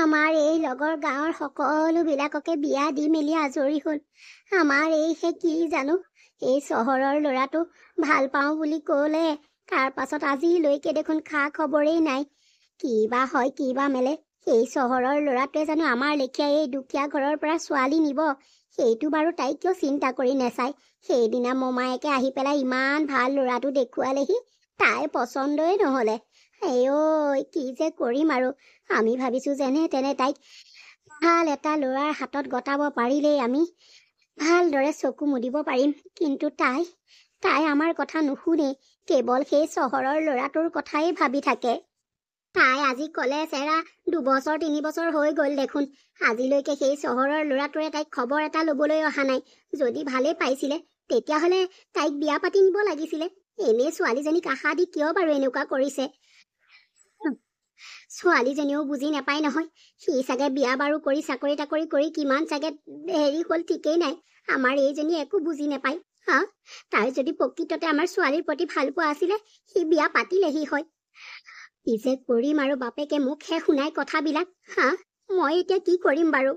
আমাৰ এই লগৰ গাঁৱৰ সকলোবিলাককে বিয়া দি মেলি আজৰি হ'ল। আমাৰ এইহে কি জানো, এই চহৰৰ ল'ৰাটো ভাল পাওঁ বুলি ক'লে তাৰ পাছত আজিলৈকে দেখোন খা খবৰেই নাই। কি বা হয় কি বা মেলে, সেই চহৰৰ ল'ৰাটোৱে জানো আমাৰ লেখীয়া এই দুখীয়া ঘৰৰ পৰা ছোৱালী নিব, সেইটো বাৰু তাই কিয় চিন্তা কৰি নেচায়। সেইদিনা মোমায়েকে আহি পেলাই ইমান ভাল ল'ৰাটো দেখুৱালেহি, তাই পচন্দই নহ'লে। ঐ কি যে কৰিম আৰু। আমি ভাবিছো যেনে তেনে তাইক ভাল এটা ল'ৰাৰ হাতত গটাব পাৰিলেই আমি ভালদৰে চকু মুদিব পাৰিম। কিন্তু তাই আমাৰ কথা নুশুনে, কেৱল সেই চহৰৰ ল'ৰাটোৰ কথাই ভাবি থাকে। তাই আজি কলেজ এৰা 2 বছৰ 3 বছৰ হৈ গ'ল দেখোন। আজিলৈকে সেই চহৰৰ ল'ৰাটোৰে তাইক খবৰ এটা ল'বলৈ অহা নাই। যদি ভালেই পাইছিলে তেতিয়াহ'লে তাইক বিয়া পাতি নিব লাগিছিলে। এনেই ছোৱালীজনীক আশা দি কিয় বাৰু এনেকুৱা কৰিছে। ছোৱালীজনীও বুজি নাপায় নহয়। সি চাগে বিয়া বাৰু কৰি চাকৰি তাকৰি কৰি কিমান চাগে হেৰি হ'ল ঠিকেই নাই। আমাৰ এইজনী একো বুজি নাপায়। তাই যদি প্ৰকৃততে আমাৰ ছোৱালীৰ প্ৰতি ভাল পোৱা আছিলে সি বিয়া পাতিলেহি হয়। কি যে কৰিম আৰু, বাপেকে মুখহে শুনাই কথাবিলাক। মই এতিয়া কি কৰিম বাৰু।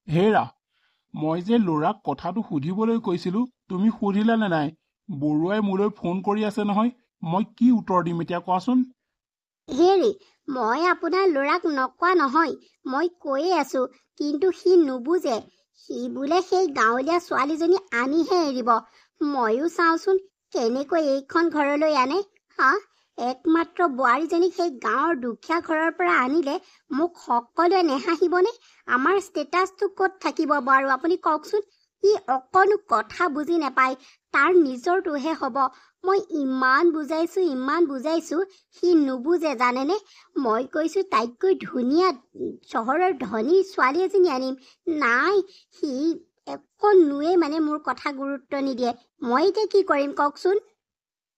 হেৰা, মই যে ল'ৰাক কথাটো সুধিবলৈ কৈছিলো, তুমি সুধিলা নে নাই? বৰুৱাই মোলৈ ফোন কৰি আছে নহয়, মই কি উত্তৰ দিম এতিয়া কোৱাচোন? হেৰি, মই আপোনাৰ ল'ৰাক নকোৱা নহয়, মই কৈয়ে আছো, কিন্তু সি নুবুজে। সি বোলে সেই গাঁৱলীয়া ছোৱালীজনী আনিহে এৰিব। ময়ো চাওঁচোন কেনেকৈ এইখন ঘৰলৈ আনে। একমাত্ৰ বোৱাৰীজনীক সেই গাঁৱৰ দুখীয়া ঘৰৰ পৰা আনিলে মোক সকলোৱে নেহাঁহিবনে? আমাৰ ষ্টেটাছটো ক'ত থাকিব বাৰু আপুনি কওকচোন। সি অকণো কথা বুজি নাপায়, তাৰ নিজৰটোহে হ'ব। মই ইমান বুজাইছো, সি নুবুজে জানেনে। মই কৈছো তাইতকৈ ধুনীয়া চহৰৰ ধনী ছোৱালী এজনী আনিম। নাই, সি অকণোৱে মোৰ কথা গুৰুত্ব নিদিয়ে। মই এতিয়া কি কৰিম কওকচোন।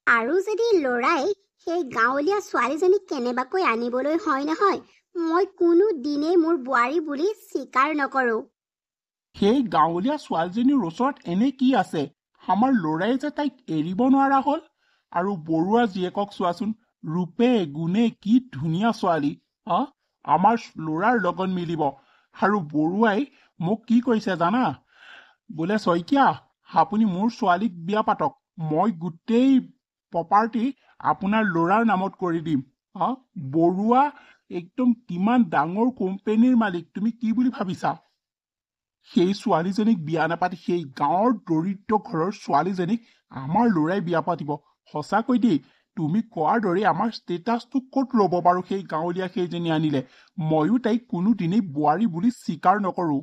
আৰু যদি ল'ৰাই সেই গাঁৱলীয়া ছোৱালীজনীক কেনেবাকৈ আনিবলৈ হয় নহয়, মই কোনো দিনেই মোৰ বোৱাৰী বুলি স্বীকাৰ নকৰোঁ। সেই গাঁৱলীয়া ছোৱালীজনীৰ ওচৰত এনে কি আছে আমাৰ ল'ৰাই যে তাইক এৰিব নোৱাৰা হ'ল? আৰু বৰুৱা জীয়েকক চোৱাচোন, ৰূপে গুণে কি ধুনীয়া ছোৱালী। আমাৰ ল'ৰাৰ লগত মিলিব। আৰু বৰুৱাই মোক কি কৈছে জানা? বোলে শইকীয়া, আপুনি মোৰ ছোৱালীক বিয়া পাতক, মই গোটেই প্ৰপাৰ্টি আপোনাৰ ল'ৰাৰ নামত কৰি দিম। বৰুৱা একদম কিমান ডাঙৰ কোম্পানীৰ মালিক, তুমি কি বুলি ভাবিছা? সেই ছোৱালীজনীক বিয়া নাপাতি সেই গাঁৱৰ দৰিদ্ৰ ঘৰৰ ছোৱালীজনীক আমাৰ ল'ৰাই বিয়া পাতিব। সঁচাকৈ দেই, তুমি কোৱাৰ দৰে আমাৰ ষ্টেটাছটো ক'ত ৰ'ব বাৰু সেই গাঁৱলীয়া সেইজনী আনিলে? ময়ো তাইক কোনোদিনেই বোৱাৰী বুলি স্বীকাৰ নকৰোঁ।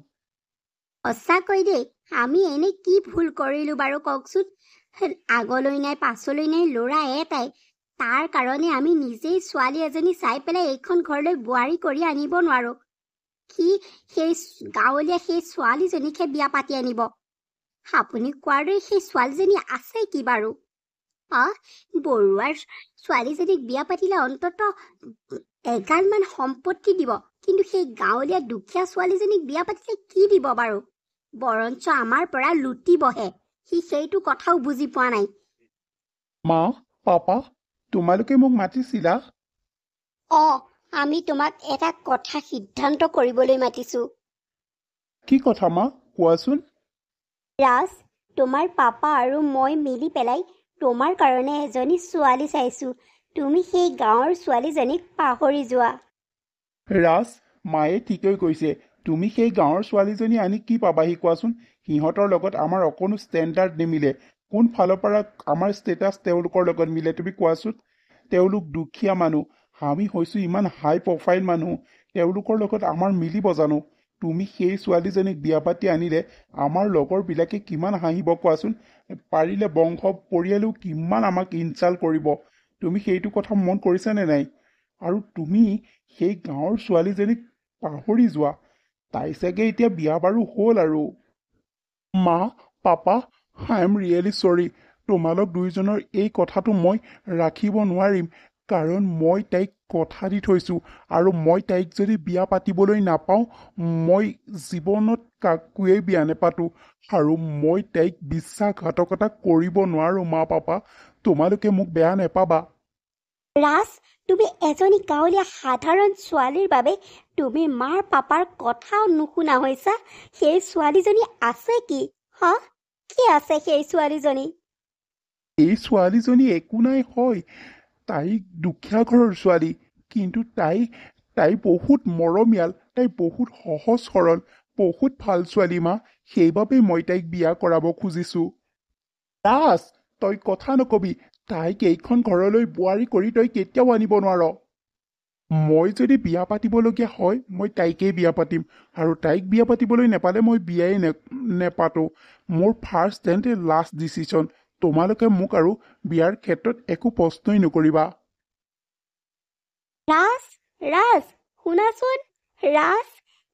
সঁচাকৈ দেই, আমি এনে কি ভুল কৰিলো বাৰু কওকচোন। আগলৈ নাই পাছলৈ নাই ল'ৰা এটাই, তাৰ কাৰণে আমি নিজেই ছোৱালী এজনী চাই পেলাই এইখন ঘৰলৈ বোৱাৰী কৰি আনিব নোৱাৰো। সি সেই গাঁৱলীয়া সেই ছোৱালীজনীকহে বিয়া পাতি আনিব। আপুনি কোৱাৰ দৰে সেই ছোৱালীজনী আছে কি বাৰু? বৰুৱাৰ ছোৱালীজনীক বিয়া পাতিলে অন্ততঃ এগালমান সম্পত্তি দিব, কিন্তু সেই গাঁৱলীয়া দুখীয়া ছোৱালীজনীক বিয়া পাতিলে কি দিব বাৰু? বৰঞ্চ আমাৰ পৰা লুটিবহে। সি সেইটো কথাও বুজি পোৱা নাই। মা, পাপা, তোমালোকে মোক মাতিছিলা? আমি তোমাক এটা কথা সিদ্ধান্ত কৰিবলৈ মাতিছো। কি কথা মা, কোৱাচোন? ৰাজ, তোমাৰ পাপা আৰু মই মিলি পেলাই তোমাৰ কাৰণে এজনী ছোৱালী চাইছো। তুমি সেই গাঁৱৰ ছোৱালীজনীক পাহৰি যোৱা। ৰাজ, মায়ে ঠিকেই কৈছে। তুমি সেই গাঁৱৰ ছোৱালীজনী আনি কি পাবাহি কোৱাচোন? সিহঁতৰ লগত আমাৰ অকণো ষ্টেণ্ডাৰ্ড নিমিলে। কোন ফালৰ পৰা আমাৰ ষ্টেটাছ তেওঁলোকৰ লগত মিলে তুমি কোৱাচোন? তেওঁলোক দুখীয়া মানুহ, আমি হৈছো ইমান হাই প্ৰফাইল মানুহ। তেওঁলোকৰ লগত আমাৰ মিলিব জানো? তুমি সেই ছোৱালীজনীক বিয়া পাতি আনিলে আমাৰ লগৰবিলাকে কিমান হাঁহিব কোৱাচোন? পাৰিলে বংশ পৰিয়ালেও কিমান আমাক ইনচাল্ট কৰিব। তুমি সেইটো কথা মন কৰিছানে নাই? আৰু তুমি সেই গাঁৱৰ ছোৱালীজনীক পাহৰি যোৱা। তাই চাগে এতিয়া বিয়া বাৰু হ'ল আৰু। মা, পাপা, আই এম ৰিয়েলি চৰি। তোমালোক দুইজনৰ এই কথাটো মই ৰাখিব নোৱাৰিম, কাৰণ মই তাইক কথা দি থৈছো, আৰু মই তাইক যদি বিয়া পাতিবলৈ নাপাওঁ, মই জীৱনত কাকোৱেই বিয়া নেপাতো। আৰু মই তাইক বিশ্বাসঘাতকতা কৰিব নোৱাৰো। মা, পাপা, তোমালোকে মোক বেয়া নেপাবা। ৰাজ, তুমি এজনী গাঁৱলীয়া সাধাৰণ ছোৱালীৰ বাবে তুমি মাৰ পাপাৰ কথাও নুশুনা হৈছা। সেই ছোৱালীজনী আছে কি? কি আছে সেই ছোৱালীজনী? এই ছোৱালীজনী একো নাই হয়, তাই দুখীয়া ঘৰৰ ছোৱালী, কিন্তু তাই বহুত মৰমীয়াল, তাই বহুত সহজ সৰল, বহুত ভাল ছোৱালী মা। সেইবাবে মই তাইক বিয়া কৰাব খুজিছো। ৰাজ, তই কথা নকবি। তাইক এইখন ঘৰলৈ বোৱাৰী কৰি তই কেতিয়াও আনিব নোৱাৰ। মই যদি বিয়া পাতিবলগীয়া হয় মই তাইকেই বিয়া পাতিম, আৰু তাইক বিয়া পাতিবলৈ নেপালে মই বিয়াই নেপাতো। মোৰ ফাৰ্ষ্ট এণ্ড লাষ্ট ডিচিশ্যন। তোমালোকে মোক আৰু বিয়াৰ ক্ষেত্ৰত একো প্ৰশ্নই নকৰিবা। ৰাজ, ৰাজ, শুনাচোন। ৰাজ,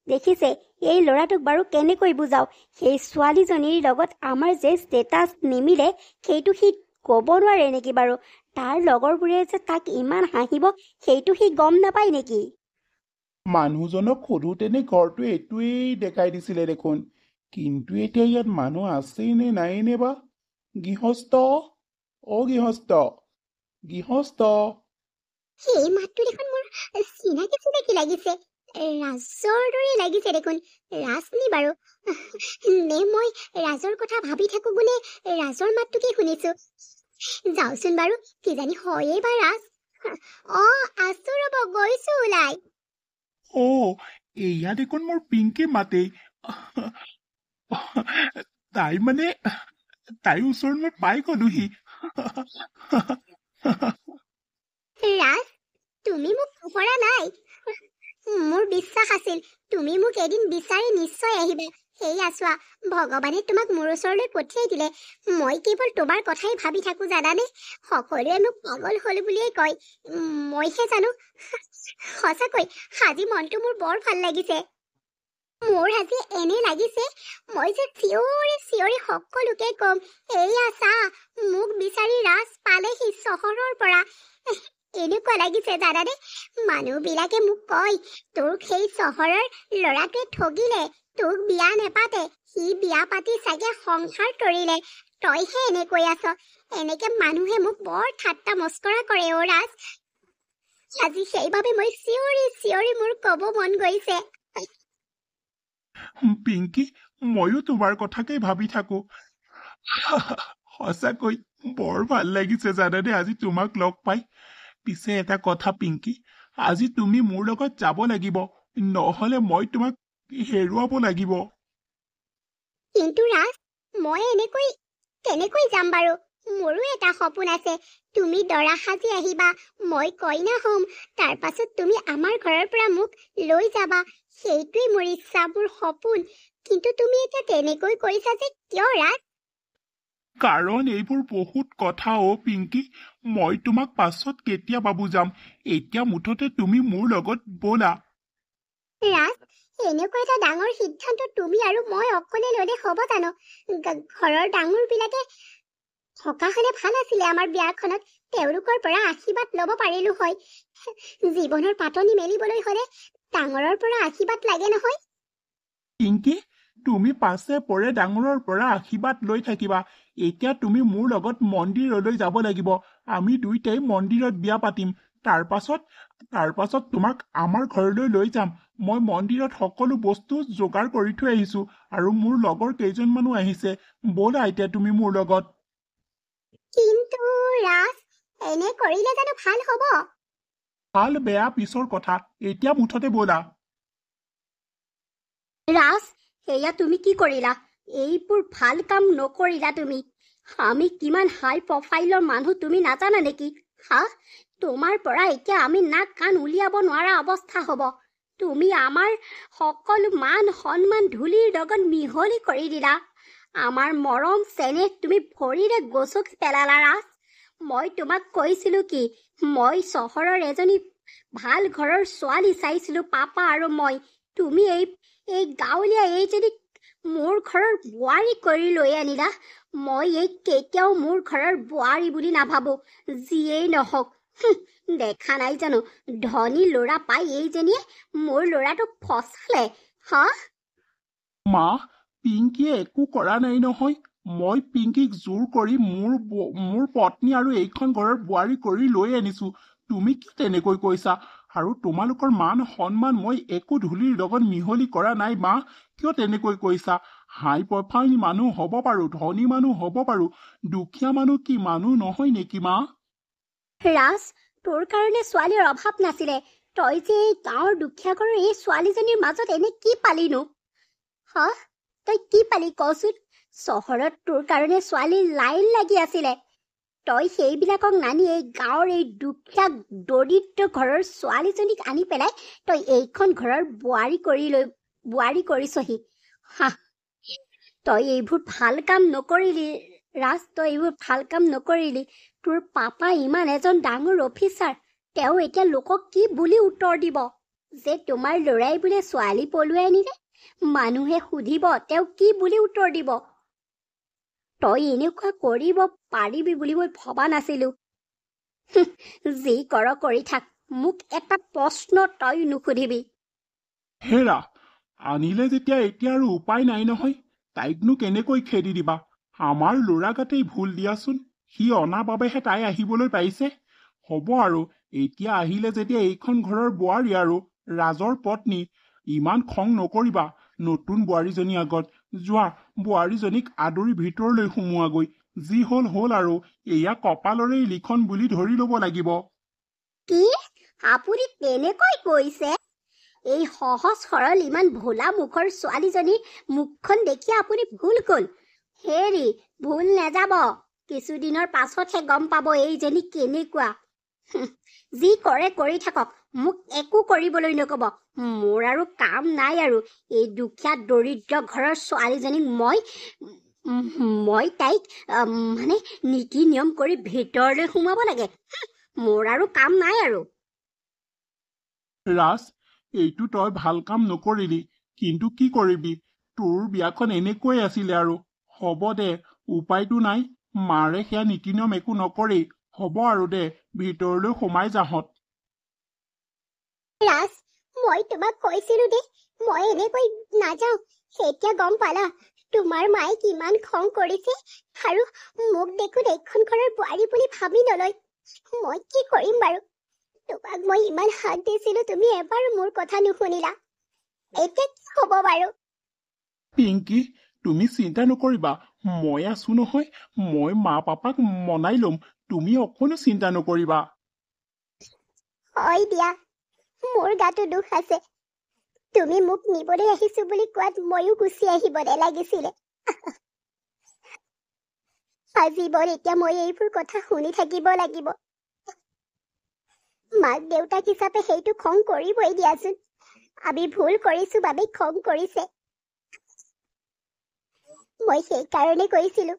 দেখিছে এই ল'ৰাটোক বাৰু কেনেকৈ বুজাও? সেই ছোৱালীজনীৰ লগত আমাৰ যে ষ্টেটাছ নিমিলে সেইটো সি ক'ব নোৱাৰে নেকি বাৰু? তাৰ লগৰবোৰে যে তাক ইমান হাঁহিব সেইটো সি গম নাপায় নেকি? মানুহজনক সোধোতেনে ঘৰটো এইটোৱেই দেখাই দিছিলে দেখোন, কিন্তু এতিয়া ইয়াত মানুহ আছেই নে নাই নে বা? গৃহস্থ, গৃহস্থ, গৃহস্থ। সেই মাতটো দেখোন মোৰ চিনাকি চিনাকি লাগিছে। ৰাজৰ দৰে লাগিছে দেখোন। ৰাজ নি বাৰু? নে মই ৰাজৰ কথা ভাবি থাকো বোলে ৰাজৰ মাতটোকে শুনিছো। যাওচোন বাৰু, কিজানি হয়েই বা ৰাজ। আছো ৰ'ব, গৈছো ওলাই। এয়া দেখোন মোৰ পিংকি মাতেই। তাইৰ ওচৰত মই পাই গলোহি। ৰাজ, তুমি মোক পোহৰা নাই। মোৰ বিশ্বাস আছিল তুমি মোক এদিন বিচাৰি নিশ্চয় আহিবা। সেয়া চোৱা, ভগৱানে তোমাক মোৰ ওচৰলৈ পঠিয়াই দিলে। মই কেৱল তোমাৰ কথাই ভাবি থাকো জানানে। সকলোৱে মোক পাগল হ'ল বুলিয়েই কয়, মইহে জানো। সঁচাকৈ আজি মনটো মোৰ বৰ ভাল লাগিছে। মোৰ আজি এনে লাগিছে মই যে চিঞৰি চিঞৰি সকলোকে কম, এয়া চা, মোক বিচাৰি ৰাজ পালেহি চহৰৰ পৰা। এনেকুৱা লাগিছে জানানে। মানুহবিলাকে মোক কয়, তোক সেই চহৰৰ ল'ৰাটোৱে ঠগিলে, তোক বিয়া নেপাতে, সি বিয়া পাতি চাগে সংসাৰ তৰিলে, তইহে এনেকৈ আছ। এনেকে মানুহে মোক বৰ ঠাট্টা মস্কৰা কৰে অ' ৰাজ। আজি সেইবাবে মই চিঞৰি চিঞৰি মোৰ ক'ব মন গৈছে। পিংকি, ময়ো তোমাৰ কথাকেই ভাবি থাকো। সঁচাকৈ বৰ ভাল লাগিছে জানানে আজি তোমাক লগ পাই। পিছে এটা কথা পিংকি, আজি তুমি মোৰ লগত যাব লাগিব, নহলে মই তোমাক হেৰুৱাব লাগিব। কিন্তু ৰাজ, মই কেনেকৈ যাম বাৰু? মোৰো এটা সপোন আছে। তুমি দৰা সাজি আহিবা, মই কইনা হ'ম, তাৰ পাছত তুমি আমাৰ ঘৰৰ পৰা মোক লৈ যাবা। সেইটোৱেই মোৰ ইচ্ছা, মোৰ সপোন। কিন্তু তুমি এতিয়া তেনেকৈ কৰিছা যে কিয় ৰাজ? কাৰণ এইবোৰ বহুত কথা পিংকি। মই তোমাক পাছত কেতিয়াবা বুজাম। এতিয়া মুঠতে তুমি মোৰ লগত ব'লা। ৰাজ, এনেকুৱা এটা ডাঙৰ সিদ্ধান্ত তুমি আৰু মই অকলে ল'লে হ'ব জানো? ঘৰৰ ডাঙৰবিলাকে থকা হ'লে ভাল আছিলে। আমাৰ বিয়াখনত তেওঁলোকৰ পৰা আশীৰ্বাদ ল'ব পাৰিলো হয়। জীৱনৰ পাতনি মেলিবলৈ হ'লে ডাঙৰৰ পৰা আশীৰ্বাদ লাগে নহয়। পিংকি, তুমি পাছে পৰে ডাঙৰৰ পৰা আশীৰ্বাদ লৈ থাকিবা। এতিয়া তুমি মোৰ লগত মন্দিৰলৈ যাব লাগিব। আমি দুইটাই মন্দিৰত বিয়া পাতিম। তাৰ পাছত তোমাক আমাৰ ঘৰলৈ লৈ যাম। মই মন্দিৰত সকলো বস্তু যোগাৰ কৰি থৈ আহিছো, আৰু মোৰ লগৰ কেইজনমানো আহিছে। ব'লা এতিয়া তুমি মোৰ লগত। কিন্তু ৰাজ, এনে কৰিলে জানো ভাল হ'ব? ভাল বেয়া পিছৰ কথা, এতিয়া মুঠতে ব'লা। ৰাজ, সেয়া তুমি কি কৰিলা? এইবোৰ ভাল কাম নকৰিলা তুমি। আমি কিমান হাই প্ৰফাইলৰ মানুহ তুমি নাজানা নেকি? তোমাৰ পৰা এতিয়া আমি নাক কাণ উলিয়াব নোৱাৰা অৱস্থা হ'ব। তুমি আমাৰ সকলো মান সন্মান ধূলিৰ লগত মিহলি কৰি দিলা। আমাৰ মৰম চেনেহ তুমি ভৰিৰে গচকি পেলালা ৰাজ। মই তোমাক কৈছিলো কি, মই চহৰৰ এজনী ভাল ঘৰৰ ছোৱালী চাইছিলো, পাপা আৰু মই। তুমি এই গাঁৱলীয়া এইজনীক মোৰ ঘৰৰ বোৱাৰী কৰি লৈ আনিলা। মই কেতিয়াও মোৰ ঘৰৰ বোৱাৰী বুলি নাভাবো। যিয়েই নহওক, দেখা নাই জানো ধনী ল'ৰা পাই এইজনীয়ে মোৰ ল'ৰাটোক ফচালে। মা, পিংকিয়ে একো কৰা নাই নহয়। মই পিংকিক জোৰ কৰি মোৰ পত্নী আৰু এইখন ঘৰৰ বোৱাৰী কৰি লৈ আনিছো। তুমি কি তেনেকৈ কৈছা? আৰু তোমালোকৰ মান সন্মান মই একো ধূলিৰ লগত মিহলি কৰা নাই মা। কিয় তেনেকৈ কৈছা? হাই প্ৰফাইল মানুহ হ'ব পাৰো, ধনী মানুহ হ'ব পাৰো, দুখীয়া মানুহ কি মানুহ নহয় নেকি মা? ৰাজ, তোৰ কাৰণে ছোৱালীৰ অভাৱ নাছিলে। তই যে এই গাঁৱৰ দুখীয়া ঘৰৰ এই ছোৱালীজনীৰ মাজত এনে কি পালিনো? হ, তই কি পালি কচোন? চহৰত তোৰ কাৰণে ছোৱালীৰ লাইন লাগি আছিলে। তই সেইবিলাকক নানি এই গাঁৱৰ এই দুখীয়া দৰিদ্ৰ ঘৰৰ ছোৱালীজনীক আনি পেলাই তই এইখন ঘৰৰ বোৱাৰী কৰিছহি। হা, তই এইবোৰ ভাল কাম নকৰিলি ৰাজ, তই এইবোৰ ভাল কাম নকৰিলি। তোৰ পাপা ইমান এজন ডাঙৰ অফিচাৰ, তেওঁ এতিয়া লোকক কি বুলি উত্তৰ দিব যে তোমাৰ ল'ৰাই বোলে ছোৱালী পলুৱাই আনিলে? মানুহে সুধিব তেওঁ কি বুলি উত্তৰ দিব? তই এনেকুৱা কৰিব পাৰিবি বুলি মই ভবা নাছিলো। যি কৰ কৰি থাক, মোক এটা প্ৰশ্ন তই নুসুধিবি। হেৰা, আনিলে যেতিয়া এতিয়া আৰু উপায় নাই নহয়। তাইকনো কেনেকৈ খেদি দিবা? আমাৰ ল'ৰা গাতেই ভুল দিয়াচোন। সি অনা বাবেহে তাই আহিবলৈ পাইছে। হ'ব আৰু, এতিয়া আহিলে যেতিয়া এইখন ঘৰৰ বোৱাৰী আৰু ৰাজৰ পত্নী, ইমান খং নকৰিবা নতুন বোৱাৰীজনী আগত। যোৱা, বোৱাৰীজনীক আদৰি ভিতৰলৈ সোমোৱাগৈ। যি হ'ল হ'ল আৰু, এয়া কপালৰেই লিখন বুলি ধৰি ল'ব লাগিব। কি আপুনি তেনেকৈ কৈছে? এই সহজ সৰল ইমান ভোলা মুখৰ ছোৱালীজনীৰ মুখখন দেখি আপুনি ভুল গ'ল। হেৰি, ভুল নেযাব। কিছুদিনৰ পাছতহে গম পাব এইজনী কেনেকুৱা। যি কৰে কৰি থাকক, মোক একো কৰিবলৈ নক'ব। মোৰ আৰু কাম নাই আৰু এই দুখীয়া দৰিদ্ৰ ঘৰৰ ছোৱালীজনীক মই তাইক মানে নীতি নিয়ম কৰি ভিতৰলৈ সোমাব লাগে। মোৰ আৰু কাম নাই আৰু। ৰাজ, এইটো তই ভাল কাম নকৰিলি, কিন্তু কি কৰিবি? তোৰ বিয়াখন এনেকৈ আছিলে আৰু। হ'ব দে, উপায়তো নাই। মাৰে সেয়া নীতি নিয়ম একো নকৰেই। হ'ব আৰু দে, ভিতৰলৈ সোমাই যাহঁত। ৰাজ, মই তোমাক কৈছিলো দে, মই এনেকৈ নাযাওঁ। এতিয়া গম পালা তোমাৰ মায়ে কিমান খং কৰিছে, আৰু মোক দেখোন এইখন ঘৰৰ বোৱাৰী বুলি ভাবি নলয়। মই কি কৰিম বাৰু? তোমাক মই ইমান হাত দিছিলো, তুমি এবাৰো মোৰ কথা নুশুনিলা। এতিয়া কি হ'ব বাৰু? পিংকি, তুমি চিন্তা নকৰিবা, মই আছো নহয়। মই মা পাপাক মনাই ল'ম। তুমি অকণো চিন্তা নকৰিবা। হয় দিয়া, মোৰ গাতো দুখ আছে। তুমি মোক নিবলৈ আহিছো বুলি কোৱাত ময়ো গুচি আহিব নালাগিছিলে। আজীৱন এতিয়া মই এইবোৰ কথা শুনি থাকিব লাগিব। মাক দেউতাক হিচাপে সেইটো খং কৰিবই দিয়াচোন। আমি ভুল কৰিছো বাবে খং কৰিছে। মই সেইকাৰণে কৈছিলো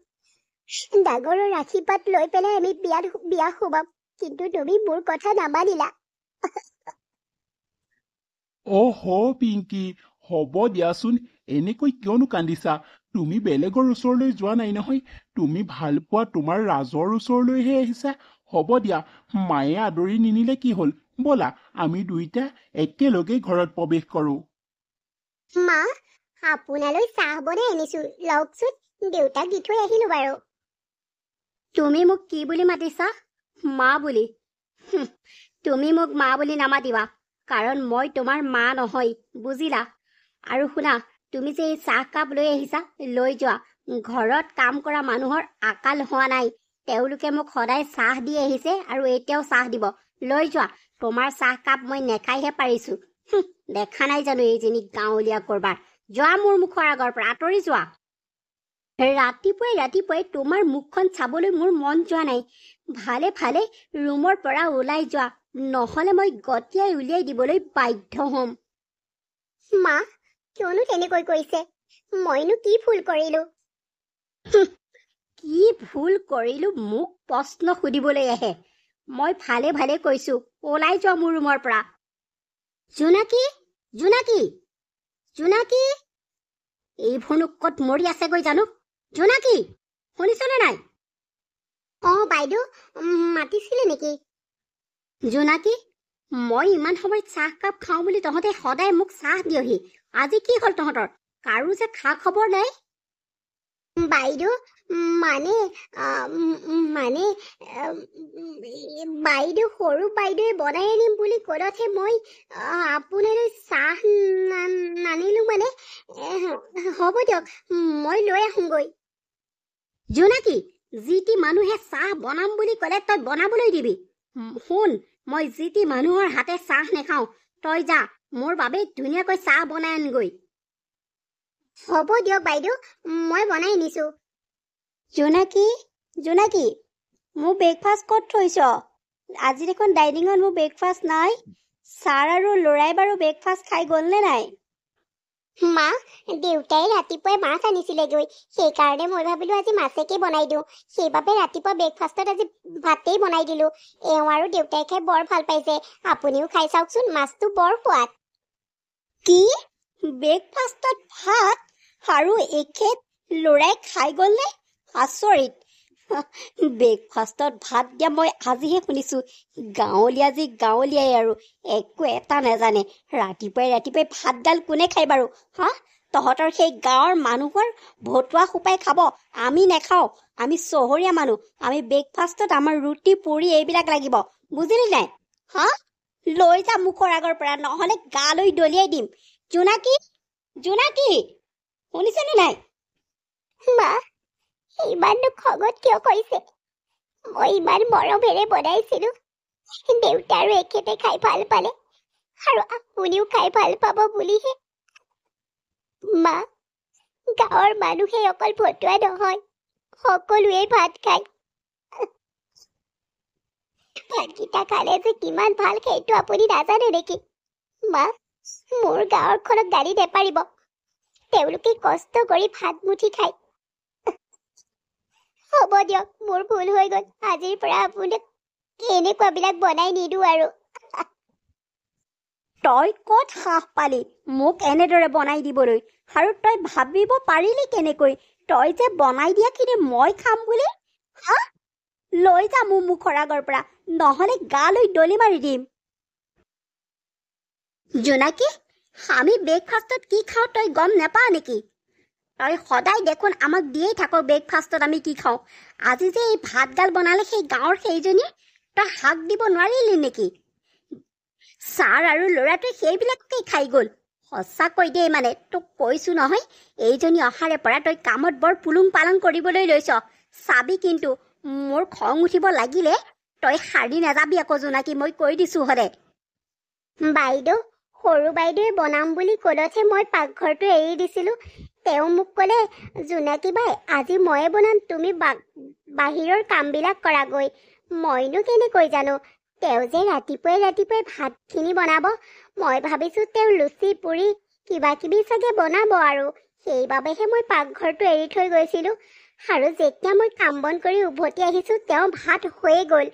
ডাঙৰৰ আশীৰ্বাদ লৈ পেলাই আমি বিয়া সোমাম, কিন্তু তুমি মোৰ কথা নামানিলা। অহ পিংকি, হ'ব দিয়াচোন। এনেকৈ কিয়নো কান্দিছা? তুমি বেলেগৰ ওচৰলৈ যোৱা নাই নহয়। তুমি ভাল পোৱা তোমাৰ ৰাজৰ ওচৰলৈহে আহিছা। হ'ব দিয়া, মায়ে আদৰি নিনিলে কি হ'ল? ব'লা, আমি দুইটা একেলগে ঘৰত প্ৰৱেশ কৰোঁ। মা, আপোনালৈ চাহ বনাই আনিছো, লওকচোন। দেউতাক দি থৈ আহিলো বাৰু। তুমি মোক কি বুলি মাতিছা? মা বুলি? তুমি মোক মা বুলি নামাতিবা, কাৰণ মই তোমাৰ মা নহয়, বুজিলা? আৰু শুনা, তুমি যে এই চাহকাপ লৈ আহিছা, লৈ যোৱা। ঘৰত কাম কৰা মানুহৰ আকাল হোৱা নাই। তেওঁলোকে মোক সদায় চাহ দি আহিছে আৰু এতিয়াও চাহ দিব। লৈ যোৱা, তোমাৰ চাহকাপ মই নেখাইহে পাৰিছো। দেখা নাই জানো এইজনী গাঁৱলীয়া কৰবাৰ? যোৱা মোৰ মুখৰ আগৰ পৰা, আঁতৰি যোৱা। ৰাতিপুৱাই তোমাৰ মুখখন চাবলৈ মোৰ মন যোৱা নাই। ভালে ভালে ৰুমৰ পৰা ওলাই যোৱা, নহলে মই গতিয়াই উলিয়াই দিবলৈ বাধ্য হ'ম। মা, কিয়নো তেনেকৈ কৈছে? মইনো কি ভুল কৰিলো? কি ভুল কৰিলো মোক প্ৰশ্ন সুধিবলৈ আহে? মই ভালে ভালে কৈছো, ওলাই যোৱা মোৰ ৰুমৰ পৰা। জোনাকী, জোনাকী, জোনাকী, এইবোৰনো ক'ত মৰি আছেগৈ জানো? জোনাকী, শুনিছনে নাই? বাইদেউ, মাতিছিলে নেকি? জোনাকী, মই ইমান সময়ত চাহকাপ খাওঁ বুলি তহঁতে সদায় মোক চাহ দিয়হি। আজি কি হ'ল তহঁতৰ? কাৰো যে খা খবৰ নাই। বাইদেউ মানে মানে বাইদেউ সৰু বাইদেৱে বনাই আনিম বুলি ক'লতহে মই আপোনালৈ চাহ নানিলোঁ মানে হ'ব দিয়ক মই লৈ আহোঁগৈ। জোনাকী, যি টি মানুহে চাহ বনাম বুলি ক'লে তই বনাবলৈ দিবি। শুন, মই যি টি মানুহৰ হাতে চাহ নেখাওঁ। তই যা, মোৰ বাবে ধুনীয়াকৈ চাহ বনাই আনগৈ। হ'ব দিয়ক বাইদেউ, মই বনাই নিছোঁ। জোনাকী, জোনাকী, মোৰ ব্ৰেকফাষ্ট ক'ত থৈছ? আজি দেখোন ডাইনিঙত মোৰ ব্ৰেকফাষ্ট নাই। ছাৰ আৰু ল'ৰাই বাৰু ব্ৰেকফাষ্ট খাই গ'লনে নাই? মা, দেউতাই ৰাতিপুৱাই মাছ আনিছিলেগৈ, সেইকাৰণে মই ভাবিলোঁ আজি মাছেকে বনাই দিওঁ। সেইবাবে ৰাতিপুৱা ব্ৰেকফাষ্টত আজি ভাতেই বনাই দিলোঁ। এওঁ আৰু দেউতাই খাই বৰ ভাল পাইছে। আপুনিও খাই চাওকচোন, মাছটো বৰ সোৱাদ। কি? ব্ৰেকফাষ্টত ভাত আৰু এখেত ল'ৰাই খাই গ'লনে? আচৰিত। ব্ৰেকফাষ্টত ভাত দিয়া মই আজিহে শুনিছোঁ। গাঁৱলীয়া যি গাঁৱলীয়াই আৰু একো এটা নাজানে। ৰাতিপুৱাই ৰাতিপুৱাই ভাতডাল কোনে খাই বাৰু? হা, তহঁতৰ সেই গাঁৱৰ মানুহৰ ভতুৱা সোপাই খাব, আমি নেখাওঁ। আমি চহৰীয়া মানুহ, আমি ব্ৰেকফাষ্টত আমাৰ ৰুটি পুৰি এইবিলাক লাগিব, বুজিলি নাই? হা, লৈ যা মুখৰ আগৰ পৰা, নহ'লে গালৈ দলিয়াই দিম। জোনাকী, জোনাকী, শুনিছেনে নাই? মা, ইমাননো খঙত কিয় কৰিছে? মই ইমান মৰমেৰে বনাইছিলোঁ। দেউতা আৰু এখেতে খাই ভাল পালে, আৰু আপুনিও খাই ভাল পাব বুলিহে। মা, গাঁৱৰ মানুহে অকল ভতুৱা নহয়, সকলোৱে ভাত খায়। ভাতকেইটা খালে যে কিমান ভাল সেইটো আপুনি নাজানে নেকি? মা, মোৰ গাঁৱৰখনক গালি নেপাৰিব। তেওঁলোকে কষ্ট কৰি ভাত মুঠি খায়। হ'ব দিয়ক, মোৰ ভুল হৈ গ'ল। আজিৰ পৰা আপোনাক এনেকুৱাবিলাক বনাই নিদিওঁ আৰু। তই ক'ত সাহ পালি মোক এনেদৰে বনাই দিবলৈ? আৰু তই ভাবিব পাৰিলি কেনেকৈ তই যে বনাই দিয়াখিনি মই খাম বুলি? হা, লৈ যা মোৰ মুখৰ আগৰ পৰা, নহ'লে গালৈ দলি মাৰি দিম। জোনাকী, আমি ব্ৰেকফাষ্টত কি খাওঁ তই গম নেপাৱ নেকি? তই সদায় দেখোন আমাক দিয়েই থাক ব্ৰেকফাষ্টত আমি কি খাওঁ। আজি যে এই ভাতগাল বনালে সেই গাঁৱৰ সেইজনী, তই হাক দিব নোৱাৰিলি নেকি? ছাৰ আৰু ল'ৰাটোৱে সেইবিলাককেই খাই গ'ল। সঁচাকৈ দেই, মানে তোক কৈছোঁ নহয়, এইজনী অহাৰে পৰা তই কামত বৰ পুলুং পালং কৰিবলৈ লৈছ। চাবি কিন্তু, মোৰ খং উঠিব লাগিলে তই সাৰি নাযাবি আকৌ জোনাকী, মই কৈ দিছোঁ হলে। বাইদেউ, সৰু বাইদেৱে বনাম বুলি ক'লতহে মই পাকঘৰটো এৰি দিছিলোঁ। তেওঁ মোক ক'লে, জোনাকী বাই, আজি ময়ে বনাম, তুমি বাহিৰৰ কামবিলাক কৰাগৈ। মইনো কেনেকৈ জানো তেওঁ যে ৰাতিপুৱাই ৰাতিপুৱাই ভাতখিনি বনাব। মই ভাবিছোঁ তেওঁ লুচি পুৰি কিবা কিবি চাগে বনাব, আৰু সেইবাবেহে মই পাকঘৰটো এৰি থৈ গৈছিলোঁ। আৰু যেতিয়া মই কাম বন কৰি উভতি আহিছোঁ, তেওঁ ভাত হৈয়ে গ'ল,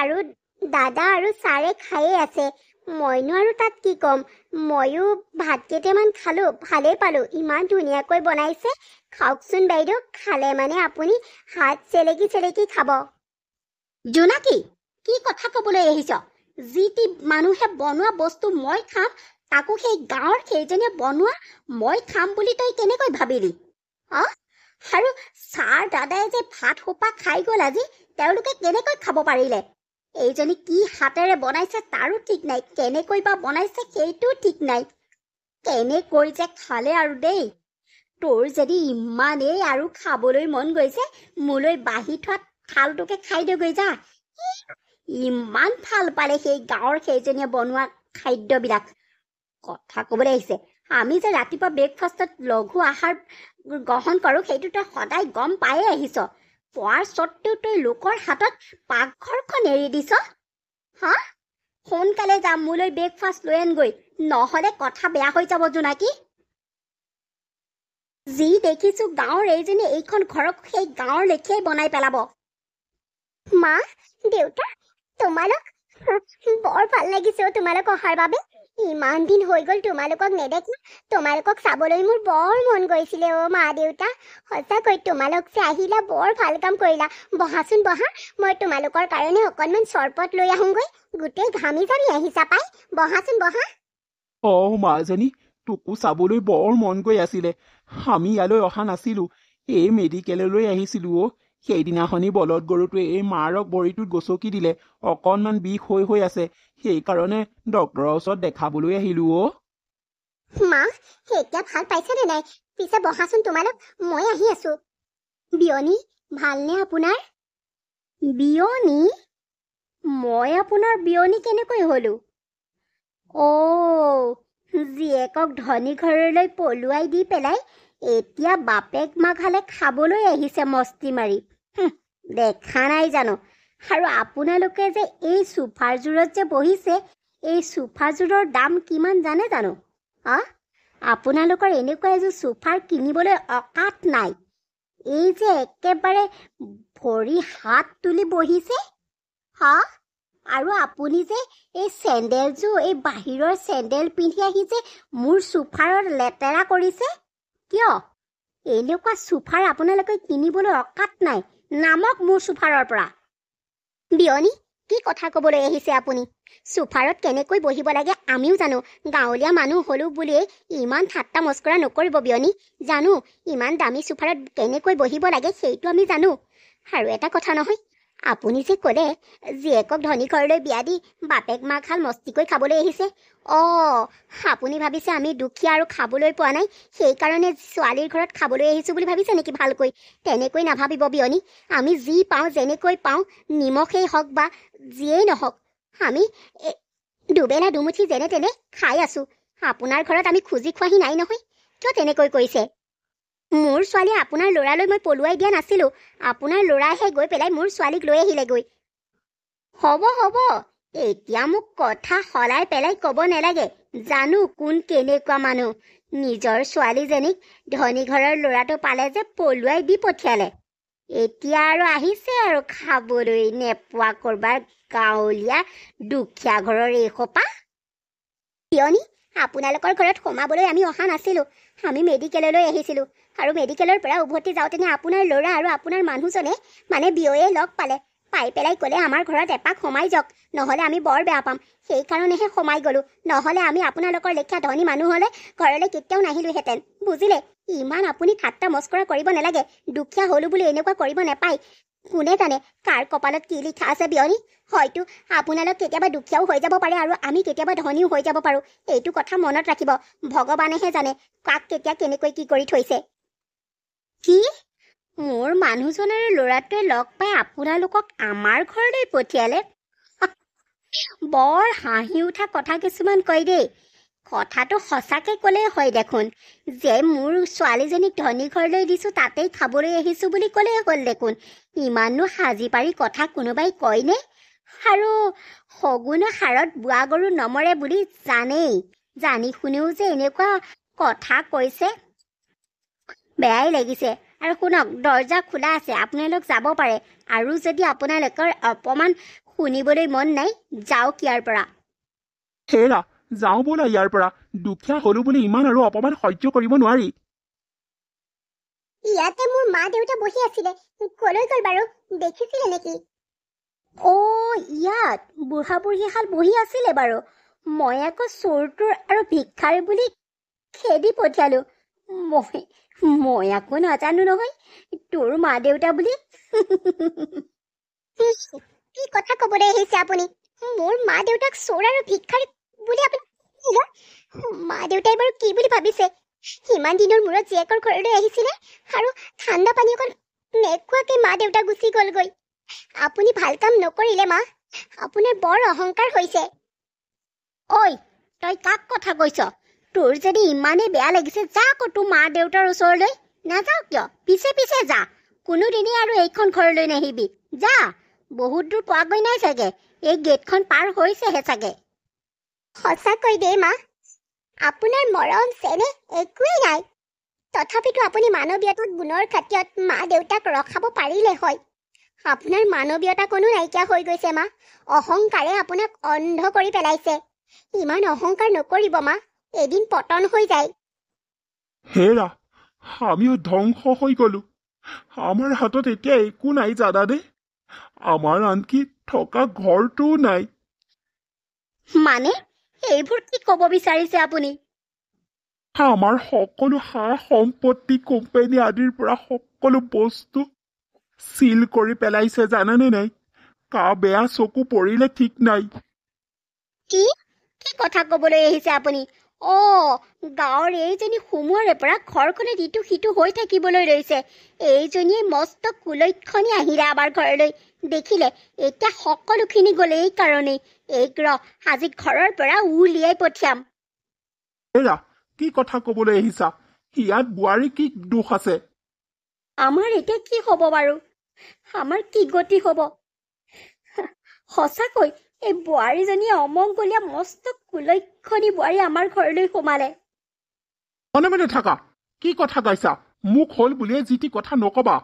আৰু দাদা আৰু ছাৰে খায়ে আছে। মইনো আৰু তাত কি ক'ম? ময়ো ভাত কেইটামান খালোঁ, ভালেই পালোঁ। ইমান ধুনীয়াকৈ বনাইছে। খাওকচোন বাইদেউ, খালে মানে আপুনি হাত চেলেকি চেলেকি খাব। জোনাকী, কি কথা ক'বলৈ আহিছ? যি টি মানুহে বনোৱা বস্তু মই খাম, তাকো সেই গাঁৱৰ সেইজনীয়ে বনোৱা মই খাম বুলি তই কেনেকৈ ভাবিলি? আৰু ছাৰ দাদাই যে ভাত সোপা খাই গ'ল আজি, তেওঁলোকে কেনেকৈ খাব পাৰিলে? এইজনী কি হাতেৰে বনাইছে তাৰো ঠিক নাই, কেনেকৈ বা বনাইছে সেইটোও ঠিক নাই। কেনেকৈ যে খালে আৰু দেই। তোৰ যদি ইমানেই আৰু খাবলৈ মন গৈছে, মোলৈ বাঢ়ি থোৱা থালটোকে খাই দেগৈ যা। ইমান ভাল পালে সেই গাঁৱৰ সেইজনীয়ে বনোৱা খাদ্যবিলাক। কথা ক'বলৈ আহিছে, আমি যে ৰাতিপুৱা ব্ৰেকফাষ্টত লঘু আহাৰ গ্ৰহণ কৰোঁ, সেইটো তই সদায় গম পায়ে আহিছ। পোৱাৰ স্বত্বেও তই লোকৰ হাতত পাকঘৰখন এৰি দিছ। হা, সোনকালে যাম, মোলৈ ব্ৰেকফাষ্ট লৈ আনগৈ, নহ'লে কথা বেয়া হৈ যাব জোনাকী। যি দেখিছোঁ গাঁৱৰ এইজনী এইখন ঘৰক সেই গাঁৱৰ লেখীয়াই বনাই পেলাব। মা, দেউতা, তোমালোক বৰ ভাল লাগিছে তোমালোক অহাৰ বাবে। ইমান দিন হৈ গ'ল তোমালোকক নেদেখা। তোমালোকক চাবলৈ মোৰ বৰ মন গৈছিলে। মা দেউতা, সঁচাকৈ তোমালোক যে আহিলা, বৰ ভাল কাম কৰিলা। বহাচোন বহা, মই তোমালোকৰ কাৰণে অকণমান চৰবত লৈ আহোঁগৈ। গোটেই ঘামি জামি আহিছা পাই, বহাচোন বহা। মাজনী, তোকো চাবলৈ বৰ মন গৈ আছিলে। আমি ইয়ালৈ অহা নাছিলোঁ। এই মেডিকেললৈ আহিছিলোঁ অ'। সেইদিনাখনি বলদ গৰুটোৱে এই মাৰক ভৰিটোত গচকি দিলে, অকণমান বিষ হৈ আছে। সেইকাৰণে ডক্তৰৰ ওচৰত দেখাবলৈ আহিলোঁ অ'। মা এতিয়া ভাল পাইছেনে নাই? পিছে বহাচোন তোমালোক, মই আহি আছো। বিয়নী, ভালনে আপোনাৰ? বিয়নী? মই আপোনাৰ বিয়নী কেনেকৈ হলো? জীয়েকক ধনী ঘৰলৈ পলুৱাই দি পেলাই এতিয়া বাপেক মাঘালে খাবলৈ আহিছে মস্তি মাৰি। দেখা নাই জানো? আৰু আপোনালোকে যে এই চোফাৰযোৰত যে বহিছে, এই চোফাযোৰৰ দাম কিমান জানে জানো? আপোনালোকৰ এনেকুৱা এযোৰ চোফাৰ কিনিবলৈ অকাত নাই। এই যে একেবাৰে ভৰি হাত তুলি বহিছে, আৰু আপুনি যে এই চেণ্ডেলযোৰ, এই বাহিৰৰ চেণ্ডেল পিন্ধি আহি যে মোৰ চোফাৰত লেতেৰা কৰিছে, কিয়? এনেকুৱা চোফাৰ আপোনালোকে কিনিবলৈ অকাত নাই। নামক মোৰ চোফাৰৰ পৰা। বিয়নী, কি কথা ক'বলৈ আহিছে আপুনি? চোফাৰত কেনেকৈ বহিব লাগে আমিও জানো। গাঁৱলীয়া মানুহ হ'লো বুলিয়ে ইমান ঠাট্টা মস্কৰা নকৰিব বিয়নী। জানো ইমান দামী চোফাৰত কেনেকৈ বহিব লাগে সেইটো আমি জানো। আৰু এটা কথা নহয়, আপুনি যে ক'লে জীয়েকক ধনী ঘৰলৈ বিয়া দি বাপেক মাঘাল মস্তিকৈ খাবলৈ আহিছে। আপুনি ভাবিছে আমি দুখীয়া আৰু খাবলৈ পোৱা নাই, সেইকাৰণে ছোৱালীৰ ঘৰত খাবলৈ আহিছোঁ বুলি ভাবিছে নেকি? ভালকৈ তেনেকৈ নাভাবিব বিয়নী। আমি যি পাওঁ, যেনেকৈ পাওঁ, নিমখেই হওক বা যিয়েই নহওক, আমি দুবেলা দুমুঠি যেনে তেনে খাই আছোঁ। আপোনাৰ ঘৰত আমি খুজি খোৱাহি নাই নহয়। কিয় তেনেকৈ কৈছে? মোৰ ছোৱালী আপোনাৰ ল'ৰালৈ মই পলুৱাই দিয়া নাছিলোঁ। আপোনাৰ ল'ৰাইহে গৈ পেলাই মোৰ ছোৱালীক লৈ আহিলেগৈ। হ'ব, এতিয়া মোক কথা সলাই পেলাই ক'ব নালাগে। জানো কোন কেনেকুৱা মানুহ। নিজৰ ছোৱালীজনীক ধনী ঘৰৰ ল'ৰাটো পালে যে পলুৱাই দি পঠিয়ালে। এতিয়া আৰু আহিছে আৰু খাবলৈ নেপোৱা কৰবাৰ গাঁৱলীয়া দুখীয়া ঘৰৰ এই সোপা। বিয়নী, আপোনালোকৰ ঘৰত সোমাবলৈ আমি অহা নাছিলোঁ। আমি মেডিকেললৈ আহিছিলোঁ। আৰু মেডিকেলৰ পৰা উভতি যাওঁতেনে আপোনাৰ ল'ৰা আৰু আপোনাৰ মানুহজনে মানে বিয়য়ে লগ পালে। পাই পেলাই ক'লে আমাৰ ঘৰত এপাক সোমাই যাওক, নহ'লে আমি বৰ বেয়া পাম। সেইকাৰণেহে সোমাই গ'লোঁ। নহ'লে আমি আপোনালোকৰ লেখীয়া ধনী মানুহ হ'লে ঘৰলৈ কেতিয়াও নাহিলোহেঁতেন। বুজিলে? ইমান আপুনি ঠাট্টা মস্কৰা কৰিব নালাগে। দুখীয়া হ'লো বুলি এনেকুৱা কৰিব নাপায়। কোনে জানে কাৰ কপালত কি লিখা আছে বিয়নী? হয়তো আপোনালোক কেতিয়াবা দুখীয়াও হৈ যাব পাৰে আৰু আমি কেতিয়াবা ধনীও হৈ যাব পাৰোঁ। এইটো কথা মনত ৰাখিব। ভগৱানেহে জানে কাক কেতিয়া কেনেকৈ কি কৰি থৈছে। কি? মোৰ মানুহজন আৰু ল'ৰাটোৱে লগ পাই আপোনালোকক আমাৰ ঘৰলৈ পঠিয়ালে? বৰ হাঁহি উঠা কথা কিছুমান কয় দেই। কথাটো সঁচাকৈ ক'লেই হয় দেখোন, যে মোৰ ছোৱালীজনীক ধনী ঘৰলৈ দিছোঁ, তাতেই খাবলৈ আহিছোঁ বুলি ক'লেই হ'ল দেখোন। ইমাননো সাজি পাৰি কথা কোনোবাই কয়নে? আৰু শগুনো সাৰত বোৱা গৰু নমৰে বুলি জানেই, জানি শুনেও যে এনেকুৱা কথা কৈছে। বেয়াই লাগিছে। আৰু শুনক, দৰ্জা খোলা আছে, আপোনালোক যাব পাৰে। আৰু যদি আপোনালোকৰ অপমান শুনিবলৈ মন নাই, যাওক ইয়াৰ পৰা। হেৰা, যাওঁ ব'লা ইয়াৰ পৰা। দুখীয়া হ'লো বুলি ইমান আৰু অপমান সহ্য কৰিব নোৱাৰি। ইয়াতে মোৰ মা দেউতা বহি আছিলে, কলৈ গ'ল বাৰু? দেখিছিলে নেকি? ইয়াত বুঢ়া বুঢ়ীহাল বহি আছিলে বাৰু। মই আকৌ চোৰটোৰ আৰু ভিক্ষাৰী বুলি খেদি পঠিয়ালো। মই আকৌ নাজানো নহয় তোৰ মা দেউতা বুলি। কি কথা ক'বলৈ আহিছে আপুনি? মোৰ মা দেউতাক চোৰ আৰু ভিক্ষাৰী বুলি আপুনি? মা দেউতাই বাৰু কি বুলি ভাবিছে? ইমান দিনৰ মূৰত জীয়েকৰ ঘৰলৈ আহিছিলে আৰু ঠাণ্ডা পানী অকণ নেখোৱাকৈ মা দেউতা গুচি গ'লগৈ। আপুনি ভাল কাম নকৰিলে মা। আপোনাৰ বৰ অহংকাৰ হৈছে। ঐ, তই কাক কথা কৈছ? তোৰ যদি ইমানেই বেয়া লাগিছে, যা আকৌ তোৰ মা দেউতাৰ ওচৰলৈ। নাযাও কিয়? পিছে পিছে যা। কোনোদিনেই আৰু এইখন ঘৰলৈ নাহিবি। যা, বহুত দূৰ পোৱাগৈ নাই চাগে। এই গেটখন পাৰ হৈছেহে চাগে। সঁচাকৈ দেই মা, আপোনাৰ মৰম চেনেহ একোৱেই নাই। তথাপিতো আপুনি মানৱীয়তাত গুণৰ খাতিৰত মা দেউতাক ৰখাব পাৰিলে হয়। আপোনাৰ মানৱীয়তা কোনো নাইকিয়া হৈ গৈছে মা। অহংকাৰে আপোনাক অন্ধ কৰি পেলাইছে। ইমান অহংকাৰ নকৰিব মা, এদিন পতন হৈ যায়। হেৰা, আমিও ধ্বংস হৈ গ'লো। আমাৰ হাতত এতিয়া একো নাই জানানে? আমাৰ আনকি থকা ঘৰটোও নাই। মানে এইবোৰ কি ক'ব বিচাৰিছে আপুনি? আমাৰ সকলো সা সম্পত্তি, কোম্পানী আদিৰ পৰা সকলো বস্তু চিল কৰি পেলাইছে জানানে নাই কা বেয়া চকু পৰিলে ঠিক নাই কি কি কথা ক'বলৈ আহিছে আপুনি গাঁৱৰ এইজনী সোমোৱাৰে পৰা ঘৰখনে ইটো সিটো হৈ থাকিবলৈ লৈছে এইজনীয়ে মস্ত কুলক্ষণী আহিলে আমাৰ ঘৰলৈ দেখিলে এতিয়া সকলোখিনি গ'লে এই কাৰণেই আজি ঘৰৰ পৰা উলিয়াই পঠিয়াম এৰা কি কথা ক'বলৈ আহিছা ইয়াত বোৱাৰী কি দোষ আছে আমাৰ এতিয়া কি হ'ব বাৰু আমাৰ কি গতি হ'ব সঁচাকৈ এই বোৱাৰীজনীয়ে অমংগলীয়া মস্ত কুলক্ষণী বোৱাৰী আমাৰ ঘৰলৈ সোমালে মনে মনে থাকা কি কথা গাইছা মোক হ'ল বুলিয়ে যি টি কথা নকবা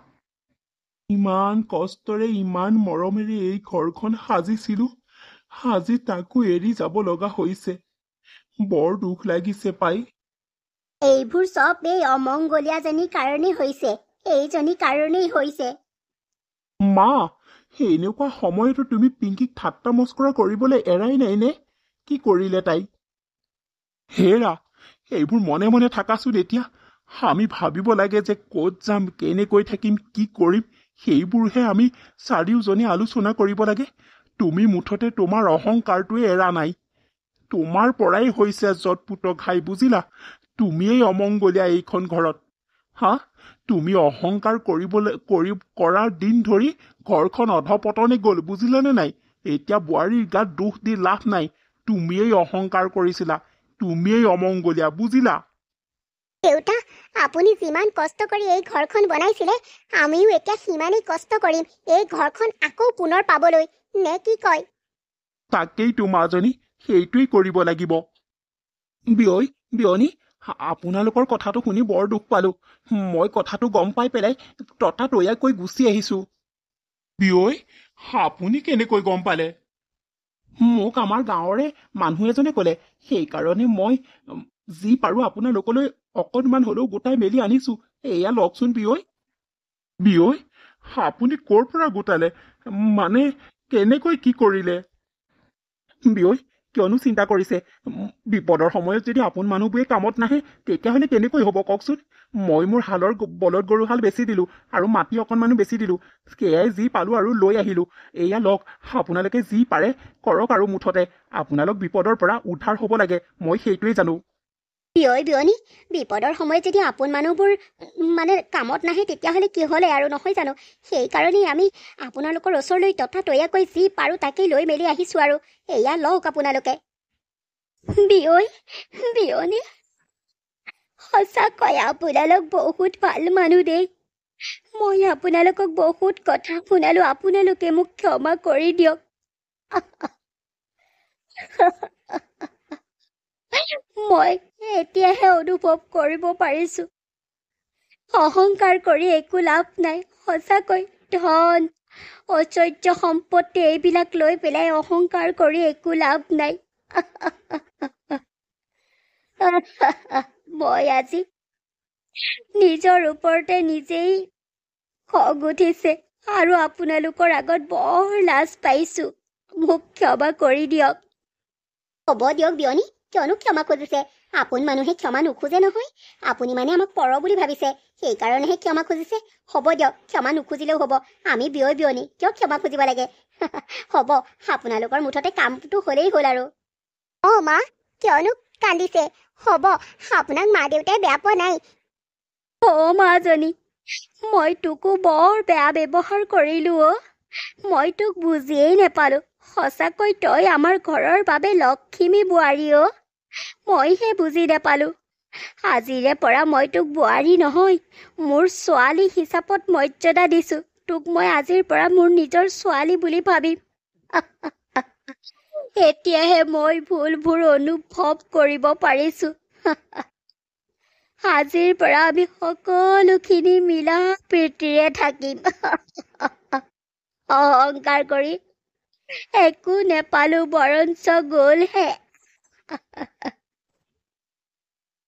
ইমান কষ্টৰে ইমান মৰমেৰে এই ঘৰখন সাজিছিলো আজি তাকো এৰি যাব লগা হৈছে বৰ দুখ লাগিছে পাই এইবোৰ চব এই অমংগলীয়াজনীৰ কাৰণেই হৈছে এইজনীৰ কাৰণেই হৈছে মা এনেকুৱা সময়তো তুমি পিংকিক ঠাট্টা মস্কৰা কৰিবলৈ এৰাই নাই নে কি কৰিলে তাই হেৰা এইবোৰ মনে মনে থাকাচোন এতিয়া আমি ভাবিব লাগে যে ক'ত যাম কেনেকৈ থাকিম কি কৰিম সেইবোৰহে আমি চাৰিওজনে আলোচনা কৰিব লাগে তুমি মুঠতে তোমাৰ অহংকাৰটোৱে এৰা নাই তোমাৰ পৰাই হৈছে যত পুত ঘাই বুজিলা তুমিয়েই অমংগলীয়া এইখন ঘৰত হা তুমি অহংকাৰ কৰাৰ দিন ধৰি ঘৰখন অধপতনে গ'ল বুজিলানে নাই এতিয়া বোৱাৰীৰ গাত দোষ দি লাভ নাই তুমিয়েই অহংকাৰ কৰিছিলা তুমিয়েই অমংগলীয়া বুজিলা দেউতা আপুনি যিমান কষ্ট কৰি এই ঘৰখন বনাইছিলে আমিও এতিয়া সিমানেই কষ্ট কৰিম এই ঘৰখন আকৌ পুনৰ পাবলৈ নে কি কয় তাকেই তোমাজনী সেইটোৱেই কৰিব লাগিব বিয়নী আপোনালোকৰ কথাটো শুনি বৰ দুখ পালো মই কথাটো গম পাই পেলাই ততাতৈয়াকৈ গুচি আহিছো বিয়ৈ আপুনি কেনেকৈ গম পালে মোক আমাৰ গাঁৱৰে মানুহ এজনে ক'লে সেইকাৰণে মই যি পাৰো আপোনালোকলৈ অকণমান হলেও গোটাই মেলি আনিছো এয়া লওকচোন বিয়ৈ আপুনি ক'ৰ পৰা গোটালে মানে কেনেকৈ কি কৰিলে বিয়ৈ কিয়নো চিন্তা কৰিছে বিপদৰ সময়ত যদি আপোন মানুহবোৰে কামত নাহে তেতিয়াহ'লে কেনেকৈ হ'ব কওকচোন মই মোৰ হালৰ বলদ গৰু হাল বেচি দিলো আৰু মাটি অকণমানো বেচি দিলো সেয়াই যি পালো আৰু লৈ আহিলো এয়া লওক আপোনালোকে যি পাৰে কৰক আৰু মুঠতে আপোনালোক বিপদৰ পৰা উদ্ধাৰ হ'ব লাগে মই সেইটোৱেই জানো বিয়নী বিপদৰ সময়ত যদি আপোন মানুহবোৰ মানে কামত নাহে তেতিয়াহ'লে কি হ'লে আৰু নহয় জানো সেইকাৰণেই আমি আপোনালোকৰ ওচৰলৈ ততাতৈয়াকৈ যি পাৰো তাকেই লৈ মেলি আহিছো আৰু এয়া লওক আপোনালোকে বিয়নী সঁচাকৈ আপোনালোক বহুত ভাল মানুহ দেই মই আপোনালোকক বহুত কথা শুনালো আপোনালোকে মোক ক্ষমা কৰি দিয়ক মই এতিয়াহে অনুভৱ কৰিব পাৰিছো অহংকাৰ কৰি একো লাভ নাই সঁচাকৈ ধন ঐশ্বৰ্য সম্পত্তি এইবিলাক লৈ পেলাই অহংকাৰ কৰি একো লাভ নাই মই আজি নিজৰ ওপৰতে নিজেই খং উঠিছে আৰু আপোনালোকৰ আগত বৰ লাজ পাইছো মোক ক্ষমা কৰি দিয়ক হ'ব দিয়ক বিয়নী কিয়নো ক্ষমা খুজিছে আপোন মানুহে ক্ষমা নোখোজে নহয় আপুনি মানে আমাক পৰ বুলি ভাবিছে সেইকাৰণেহে ক্ষমা খুজিছে হ'ব দিয়ক ক্ষমা নোখোজিলেও হ'ব আমি বিয়নী কিয় ক্ষমা খুজিব লাগে হ'ব আপোনালোকৰ মুঠতে কামটো হ'লেই হ'ল আৰু মা কিয়নো কান্দিছে হ'ব আপোনাক মা দেউতাই বেয়া পোৱা নাই মাজনী মই তোকো বৰ বেয়া ব্যৱহাৰ কৰিলো মই তোক বুজিয়েই নেপালো সঁচাকৈ তই আমাৰ ঘৰৰ বাবে লক্ষ্মী বোৱাৰী মইহে বুজি নেপালো আজিৰে পৰা মই তোক বোৱাৰী নহয় মোৰ ছোৱালী হিচাপত মৰ্যাদা দিছো তোক মই আজিৰ পৰা মোৰ নিজৰ ছোৱালী বুলি ভাবিম এতিয়াহে মই ভুলবোৰ অনুভৱ কৰিব পাৰিছো আজিৰ পৰা আমি সকলোখিনি মিলা প্ৰীতিৰে থাকিম অহংকাৰ কৰি একো নেপালো বৰঞ্চ গ'লহে